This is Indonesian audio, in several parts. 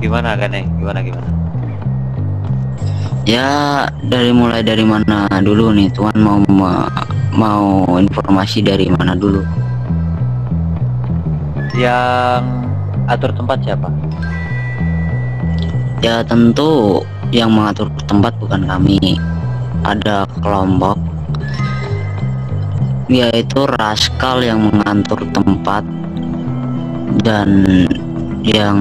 gimana kan nih? Gimana? Ya, mulai dari mana dulu nih Tuan, mau informasi dari mana dulu? Yang atur tempat siapa? Ya tentu yang mengatur tempat bukan kami. Ada kelompok yaitu Raskal yang mengatur tempat, dan yang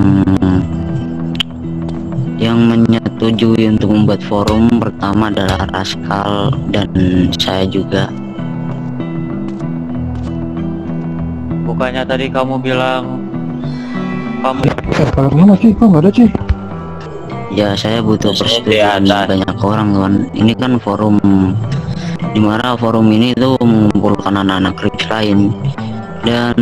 menyetujui untuk membuat forum pertama adalah Raskal dan saya juga. Bukannya tadi kamu bilang kamu Kalau mana sih? Kok nggak ada sih? Ya saya butuh persetujuan banyak orang Tuan. Ini kan forum dimana forum ini tuh mengumpulkan anak-anak krips lain, dan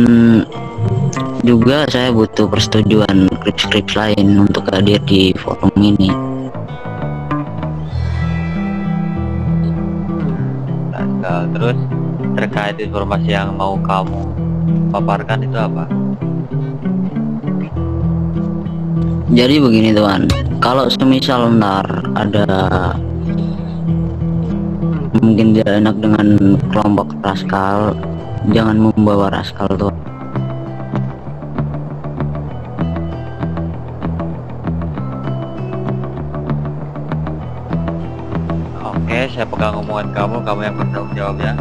juga saya butuh persetujuan krips lain untuk hadir di forum ini. terus terkait informasi yang mau kamu paparkan itu apa? Jadi begini Tuan, kalau semisal ntar ada mungkin tidak enak dengan kelompok Raskal, jangan membawa Raskal Tuan. Oke, saya pegang omongan kamu yang bertanggung jawab ya.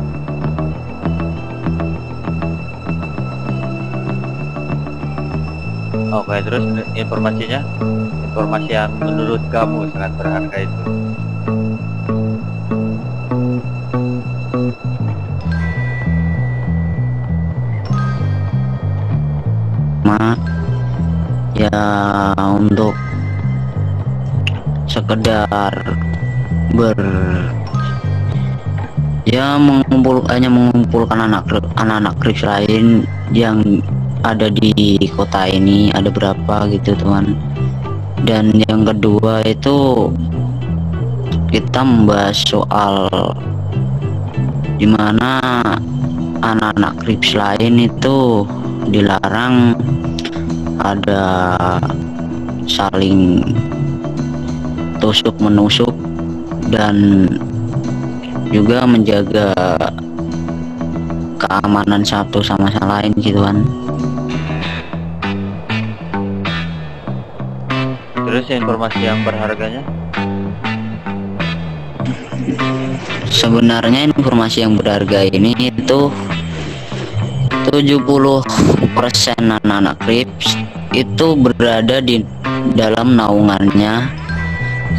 Oke, terus informasi yang menurut kamu sangat berharga itu. Ya untuk sekedar hanya mengumpulkan anak-anak krips lain yang ada di kota ini, ada berapa gitu Tuan. Dan yang kedua itu kita membahas soal dimana anak-anak krips lain itu dilarang ada saling tusuk menusuk, dan juga menjaga keamanan satu sama lain gitu kan. Terus informasi yang berharganya? Sebenarnya informasi yang berharga ini itu 70% anak-anak krips itu berada di dalam naungannya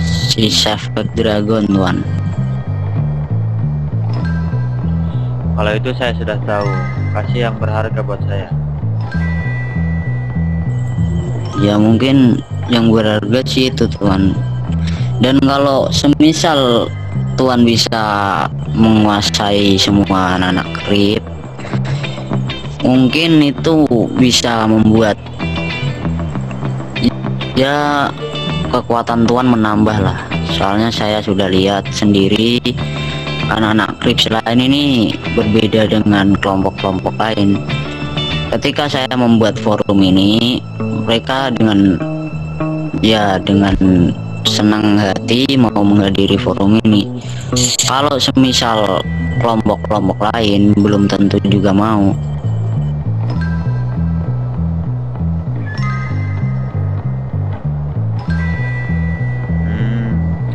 si Chefback Dragon Tuan. Kalau itu saya sudah tahu. Kasih yang berharga buat saya. Ya mungkin yang berharga sih itu Tuan. Dan kalau semisal Tuan bisa menguasai semua anak-anak krip, mungkin itu bisa membuat ya kekuatan Tuan menambah lah. Soalnya saya sudah lihat sendiri anak-anak krips lain ini berbeda dengan kelompok-kelompok lain. Ketika saya membuat forum ini, mereka dengan senang hati mau menghadiri forum ini. Kalau semisal kelompok-kelompok lain belum tentu juga mau.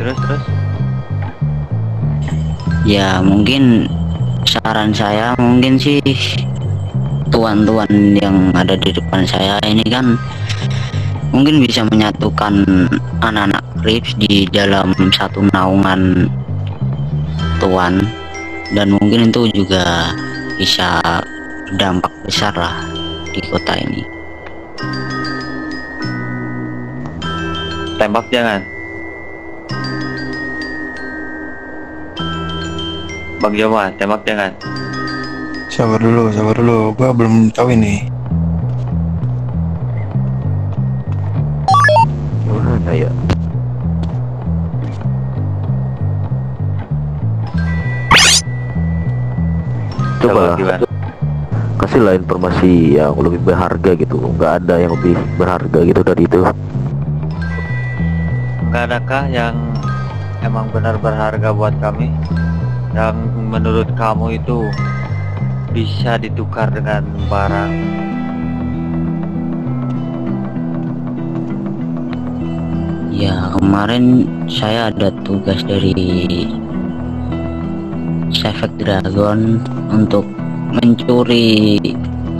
Terus Ya mungkin saran saya mungkin sih tuan-tuan yang ada di depan saya ini kan mungkin bisa menyatukan anak-anak krips di dalam satu naungan Tuan, dan mungkin itu juga bisa berdampak besar lah di kota ini. tembak jangan. Bang Joma, tembak jangan. Sabar dulu, gua belum tahu ini. Mana ya? Coba Gimana? kasihlah informasi yang lebih berharga gitu. Nggak ada yang lebih berharga gitu dari itu. nggak adakah yang emang benar berharga buat kami, yang menurut kamu itu bisa ditukar dengan barang? Ya, kemarin saya ada tugas dari Savage Dragon untuk mencuri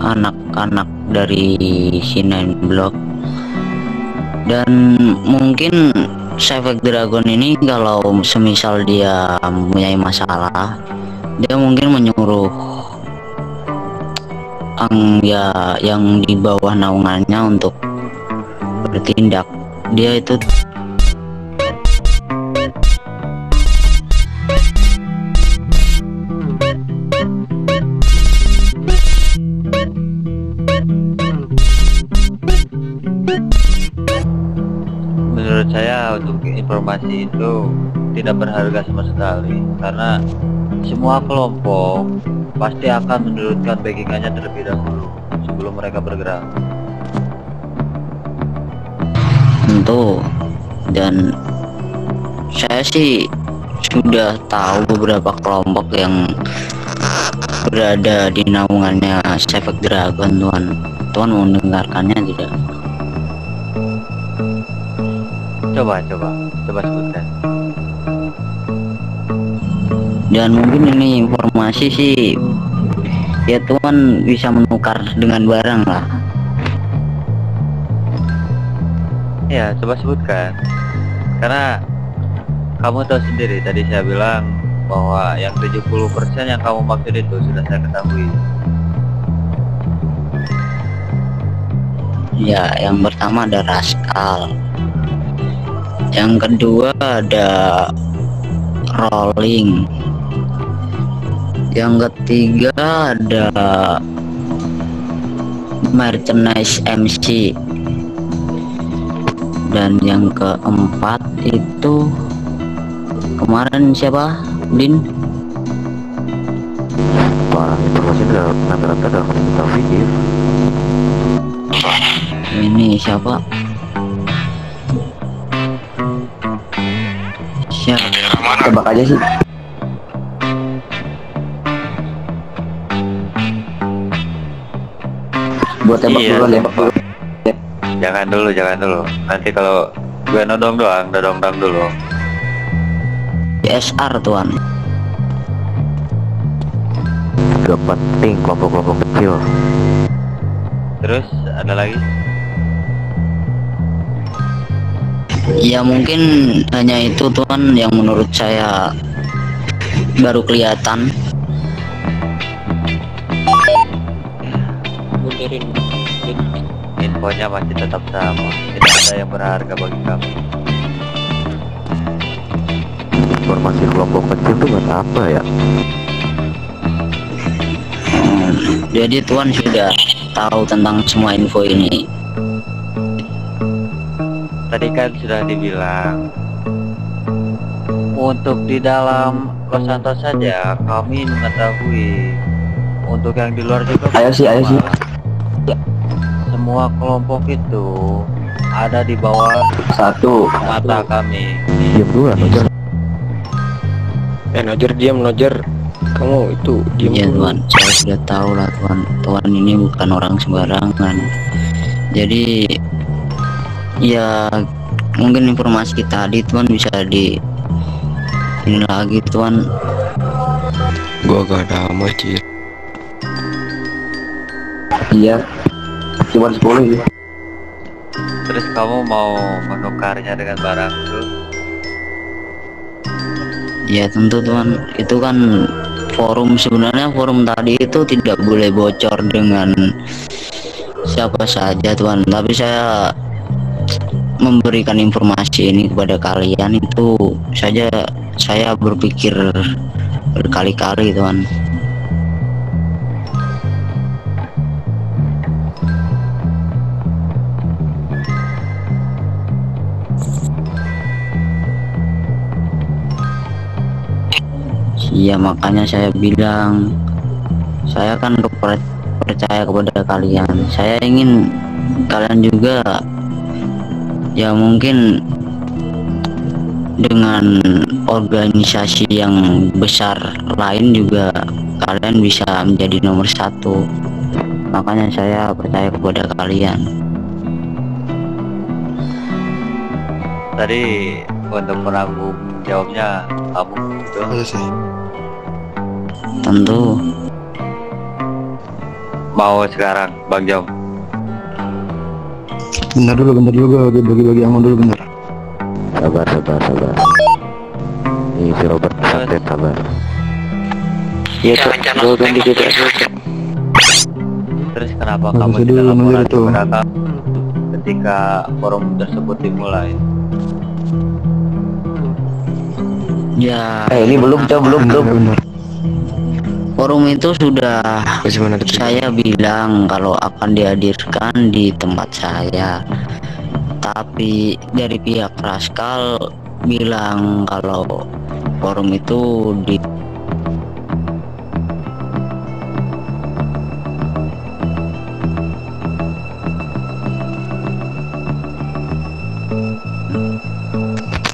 anak-anak dari Sinain Block. Dan mungkin Savage Dragon ini kalau semisal dia mempunyai masalah, dia mungkin menyuruh yang di bawah naungannya untuk bertindak. Dia itu Menurut saya untuk informasi itu tidak berharga sama sekali, karena semua kelompok pasti akan menurunkan backingannya terlebih dahulu sebelum mereka bergerak. tentu, dan saya sih sudah tahu beberapa kelompok yang berada di naungannya Savage Dragon. Tuan mau mendengarkannya tidak? Coba sebutkan. Dan mungkin ini informasi sih ya Tuan bisa menukar dengan barang lah. Ya, coba sebutkan. Karena kamu tahu sendiri, tadi saya bilang bahwa yang 70% yang kamu maksud itu sudah saya ketahui. Ya, yang pertama ada Rascal, yang kedua ada Rolling, yang ketiga ada Merchandise MC, dan yang keempat itu kemarin siapa? Din? Wah, informasi ini rata-rata udah kita pikir. Ini siapa? Siapa? Tebak aja sih. Buat tebak Iya, dulu ya. tebak. Jangan dulu. Nanti kalau gue nodong dulu. CSR Tuan. Gak penting kelompok-kelompok kecil. Terus ada lagi? Ya mungkin hanya itu Tuan yang menurut saya baru kelihatan. Infonya masih tetap sama. Tidak ada yang berharga bagi kami. Informasi kelompok kecil tuh buat apa ya? Jadi Tuan sudah tahu tentang semua info ini. Tadi kan sudah dibilang, untuk di dalam Los Santos saja kami mengetahui. Untuk yang di luar juga Ayo sih. semua kelompok itu ada di bawah Satu. mata kami. Diam dulu lah, Nojar. Nojer diam, Nojer. Kamu itu diam Ya dulu. Tuan, saya sudah tahu lah Tuan. Tuan ini bukan orang sembarangan. Jadi ya mungkin informasi tadi Tuan bisa di ini lagi Tuan. Gua gak ada Cid. Iya. Cuma 10 sih. Terus kamu mau menukarnya dengan barang itu? Ya tentu Tuan, itu kan sebenarnya forum tadi itu tidak boleh bocor dengan siapa saja Tuan, tapi saya memberikan informasi ini kepada kalian itu saja saya berpikir berkali-kali Tuan. Iya, makanya saya bilang saya kan percaya kepada kalian. Saya ingin kalian juga ya mungkin dengan organisasi yang besar lain juga kalian bisa menjadi nomor satu. Makanya saya percaya kepada kalian. Tadi untuk penanggung jawabnya kamu betul. Masa sih? Tentu. Mau sekarang Bang Jom? Bentar dulu gue bagi-bagi aman dulu bentar. Sabar. Ini si Robert santet, sabar. Iya tuh, gue ganti juga. Terus kenapa Nggak kamu bisa tidak dulu, laporan nanti itu. kepada kami ketika forum tersebut dimulai? Ya, Ini belum. Bentar. forum itu sudah Bagaimana ketika saya bilang kalau akan dihadirkan di tempat saya. Tapi dari pihak Raskal bilang kalau forum itu di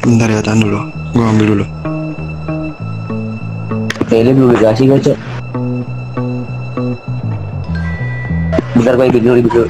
bentar ya, tahan dulu. Gue ambil dulu. Ini belum dikasih kan, Cok? Bentar, gue ibik dulu.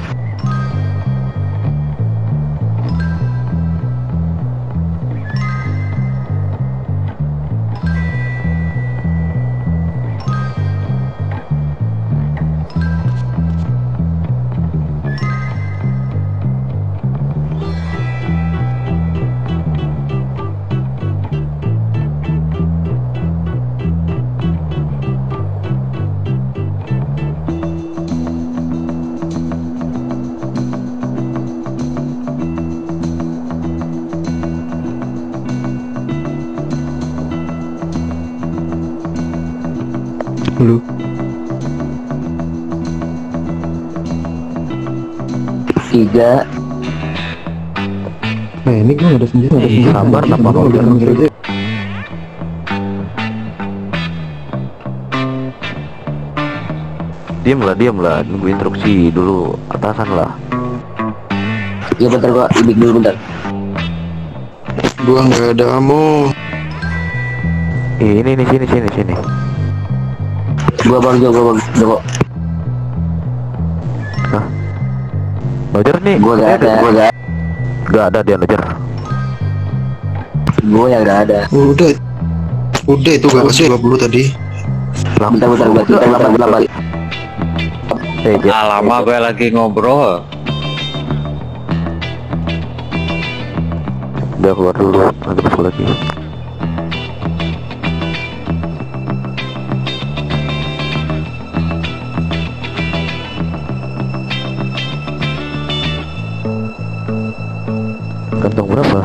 Dulu. Tiga. Nah ini gue gak ada senjata. Sabar, kenapa Gue udah ambil aja. Diam lah, nunggu instruksi dulu atasan lah. Iya bentar gua ibik dulu bentar. Gue gak ada ammo. Ini sini. Gua bang Jo. Hah? Nojer nih. Gua gak ada. Gak ada dia Nojer. Gua yang gak ada. Udah itu gak kasih 20 tadi. Bentar gua kita lapar. Lama gue lagi ngobrol. Udah keluar dulu, nanti masuk lagi. Kantong berapa?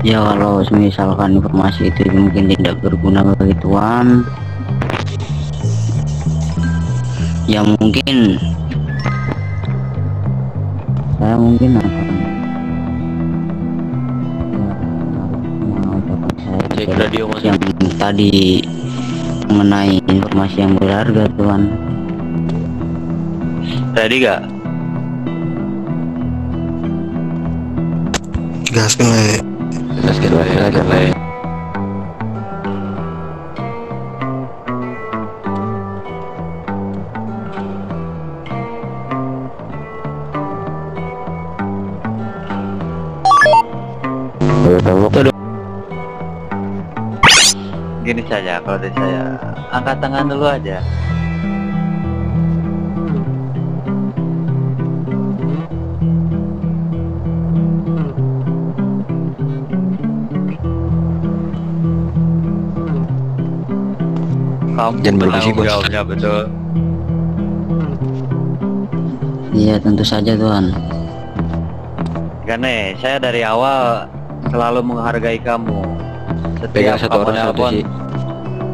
ya kalau misalkan informasi itu mungkin tidak berguna bagi Tuan, ya mungkin saya mungkin akan Cek radio Mas. yang tadi mengenai informasi yang berharga Tuan. Ready gak? Gaskan lah. Gaskan lah. Tembak. Gini saja, kalau dari saya, angkat tangan dulu aja. Kamu Jangan berbisik, bertanggung Bos. jawabnya, betul. Iya tentu saja Tuan. Gane, saya dari awal selalu menghargai kamu. Pegang Setiap satu kamu orang satu nelpon, sih.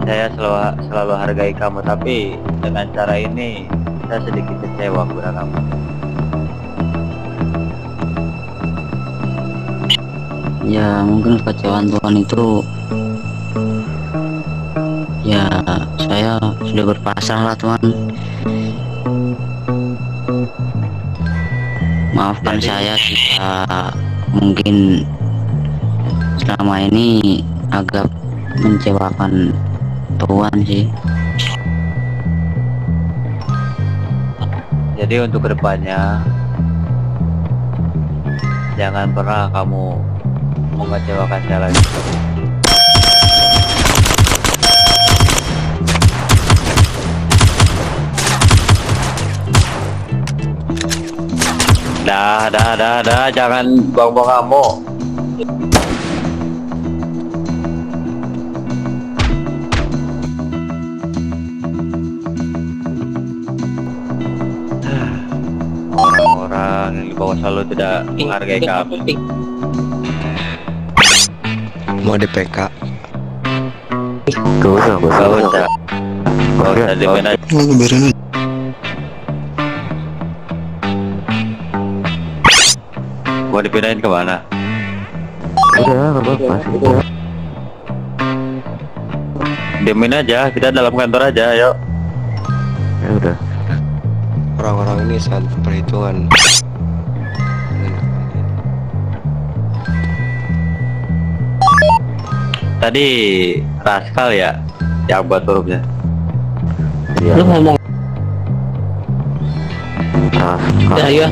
saya selalu hargai kamu. Tapi dengan cara ini, saya sedikit kecewa kepada kamu. Ya mungkin kekecewaan Tuan itu, ya saya sudah berpasrah lah Tuan. Maafkan Jadi- saya jika mungkin selama ini agak mengecewakan Tuan sih. Jadi untuk kedepannya, jangan pernah kamu mengecewakan saya lagi. Dah, jangan buang-buang kamu. Orang-orang yang di bawah selalu tidak menghargai kamu. Mau DPK. Gak usah, gak Gak usah. usah, gak usah diminat. Lu biarin aja. Mau dipindahin kemana? Udah, gak apa-apa sih. Udah. Diemin aja, kita dalam kantor aja, yuk. Ya udah. Orang-orang ini saat perhitungan. Tadi Raskal ya, yang buat hurufnya. Iya. Lu ngomong Raskal. ya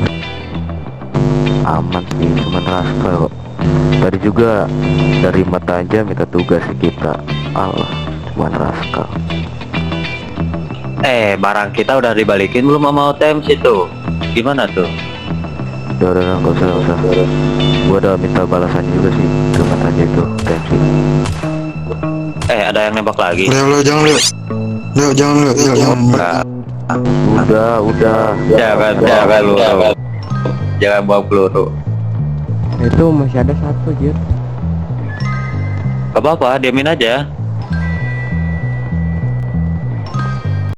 Aman sih, cuman Raskal kok. Tadi juga dari mata aja minta tugas ke kita. Allah, cuman Raskal. Barang kita udah dibalikin belum sama OTM situ? Gimana tuh? Udah, gak usah. Gua udah minta balasan juga sih ke mata aja itu. Tensi. Ada yang nembak lagi? Leo, jangan Leo. Leo, jangan Leo. Leo, jangan. Enggak. Udah. Jangan bawa peluru. Itu masih ada satu Jir. Gak apa-apa, diamin aja.